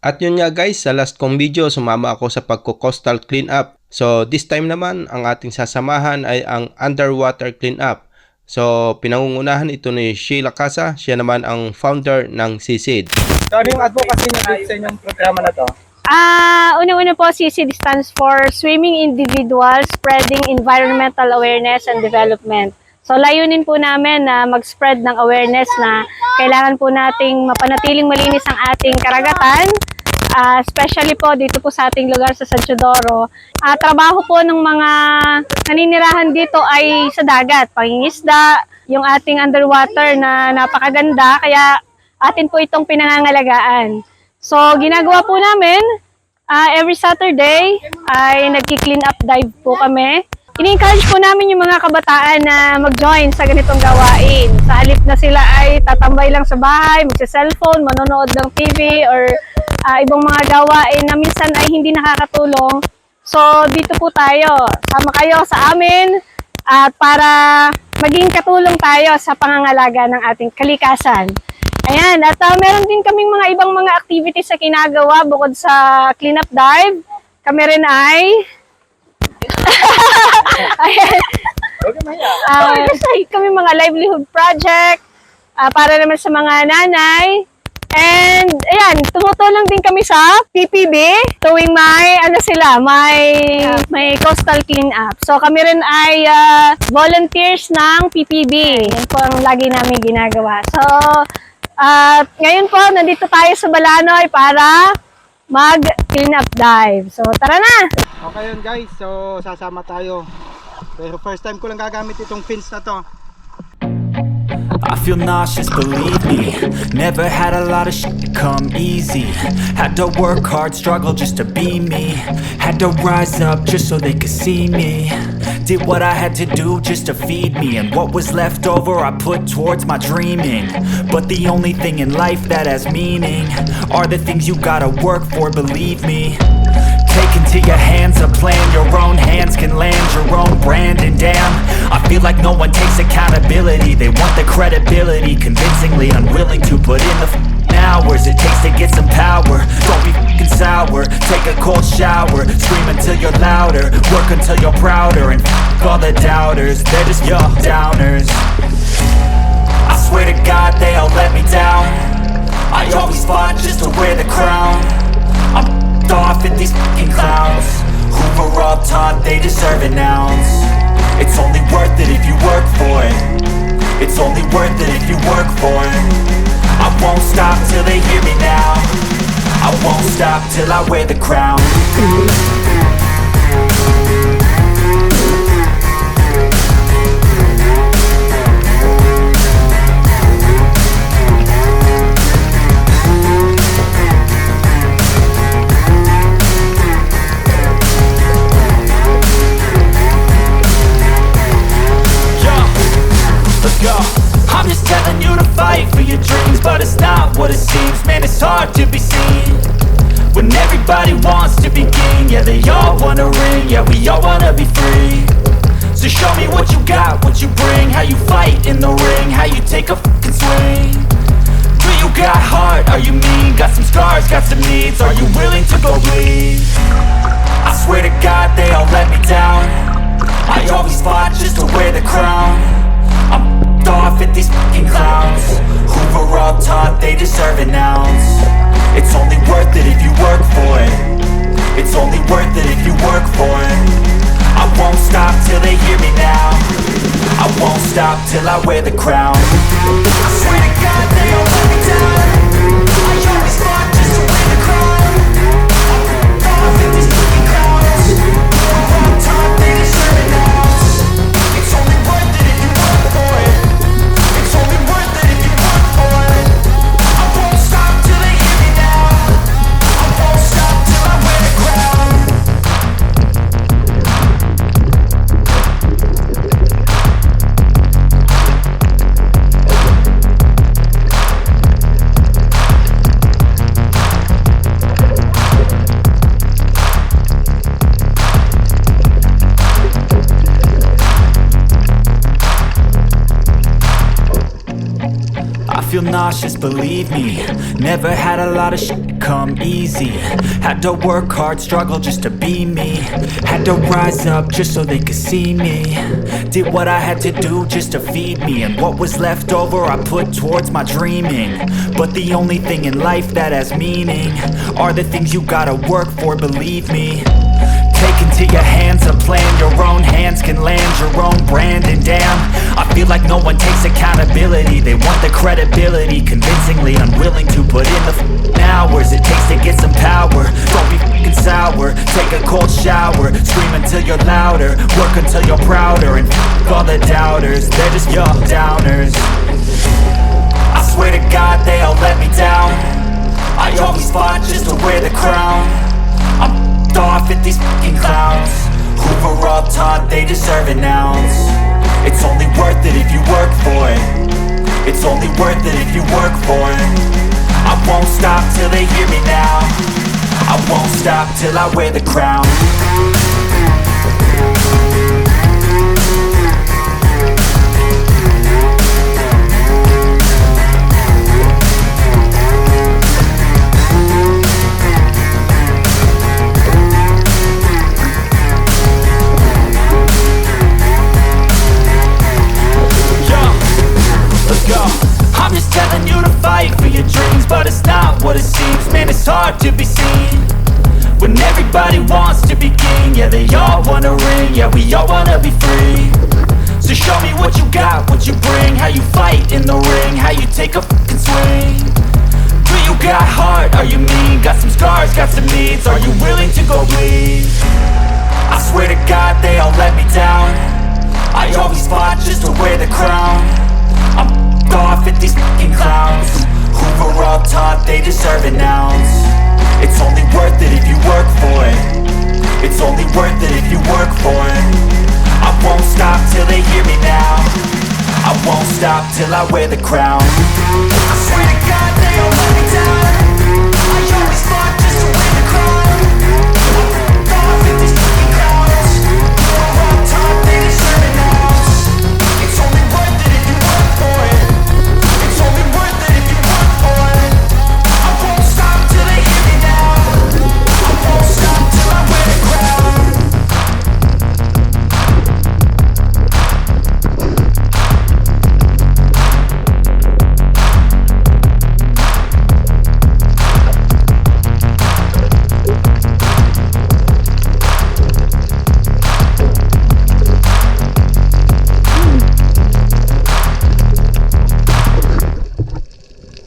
At yun nga guys, sa last kong video, sumama ako sa pagko-coastal cleanup. So this time naman, ang ating sasamahan ay ang underwater cleanup. So pinangungunahan ito ni Sheila Casa, siya naman ang founder ng Sisead. So ano yung advocacy niyo sa inyong programa na to? Una-una po, Sisead stands for Swimming Individuals Spreading Environmental Awareness and Development. So layunin po namin na mag-spread ng awareness na kailangan po nating mapanatiling malinis ang ating karagatan, especially po dito po sa ating lugar sa San Teodoro. Trabaho po ng mga naninirahan dito ay sa dagat, pangingisda, yung ating underwater na napakaganda, kaya atin po itong pinangangalagaan. So ginagawa po namin, every Saturday ay nagki-clean up dive po kami. Ini-encourage po namin yung mga kabataan na mag-join sa ganitong gawain. Sa halip na sila ay tatambay lang sa bahay, magsa-cellphone, manonood ng TV, or ibang mga gawain na minsan ay hindi nakakatulong. So, dito po tayo. Sama kayo sa amin at para maging katulong tayo sa pangangalaga ng ating kalikasan. Ayan, at meron din kaming mga ibang mga activities sa kinagawa bukod sa cleanup dive. Kami rin ay kami mga livelihood project para naman sa mga nanay. And ayan, tumutulong din kami sa PPB tuwing may coastal cleanup. So kami rin ay volunteers ng PPB. Yan po ang lagi namin ginagawa. So ngayon po, nandito tayo sa Balanoy para mag-cleanup dive. So tara na! Okay yun guys, so sasama tayo. Pero first time ko lang gagamit itong fins na to. I feel nauseous, believe me. Never had a lot of shit come easy. Had to work hard, struggle just to be me. Had to rise up just so they could see me. Did what I had to do just to feed me. And what was left over I put towards my dreaming. But the only thing in life that has meaning are the things you gotta work for, believe me. Take into your hands a plan, your own hands can land your own brand. And damn, I feel like no one takes accountability. They want the credibility, convincingly unwilling to put in the hours it takes to get some power. Don't be f***ing sour, take a cold shower. Scream until you're louder, work until you're prouder. And f*** all the doubters, they're just your downers. I swear to God they all let me down. I always fought just to wear the crown. I'm off at these fucking clowns who were all taught they deserve an ounce. It's only worth it if you work for it. It's only worth it if you work for it. I won't stop till they hear me now. I won't stop till I wear the crown. I'm just telling you to fight for your dreams, but it's not what it seems. Man, it's hard to be seen when everybody wants to be king. Yeah, they all wanna ring, yeah, we all wanna be free. So show me what you got, what you bring, how you fight in the ring, how you take a fucking swing. Do you got heart, are you mean? Got some scars, got some needs, are you willing to go bleed? I swear to God they all let me down. I always fought just to wear the crown. I'm off at these fucking clowns who were all taught they deserve an ounce. It's only worth it if you work for it. It's only worth it if you work for it. I won't stop till they hear me now. I won't stop till I wear the crown. I swear to God they all let me down. I always fought just to wear the crown. I'm off at these fucking clowns who were all taught they deserve an ounce. It's only worth it if you work for it. It's only worth it if you work for it. I won't stop till they hear me now. I won't stop till I wear the crown. nauseous, believe me. Never had a lot of shit come easy. Had to work hard, struggle just to be me. Had to rise up just so they could see me. Did what I had to do just to feed me. And what was left over I put towards my dreaming. But the only thing in life that has meaning are the things you gotta work for, believe me. Take into your hands a plan. Your own hands can land your own brand. And damn, I feel like no one takes accountability. They want the credibility, convincingly unwilling to put in the hours it takes to get some power. Don't be f***ing sour. Take a cold shower. Scream until you're louder. Work until you're prouder. And f*** all the doubters, they're just your downers. I swear to God they all let me down. I always fought just to wear the crown. I'm off at these fucking clowns who were all taught they deserve an ounce. It's only worth it if you work for it. It's only worth it if you work for it. I won't stop till they hear me now. I won't stop till I wear the crown. I'm just telling you to fight for your dreams, but it's not what it seems. Man, it's hard to be seen when everybody wants to be king. Yeah, they all wanna ring, yeah, we all wanna be free. So show me what you got, what you bring, how you fight in the ring, how you take a fucking swing. Do you got heart, are you mean? Got some scars, got some needs, are you willing to go bleed? I swear to God they all let me down. I always fought just to wear the crown. I'm off at these fucking clowns who were all taught they deserve an ounce. It's only worth it if you work for it. It's only worth it if you work for it. I won't stop till they hear me now. I won't stop till I wear the crown.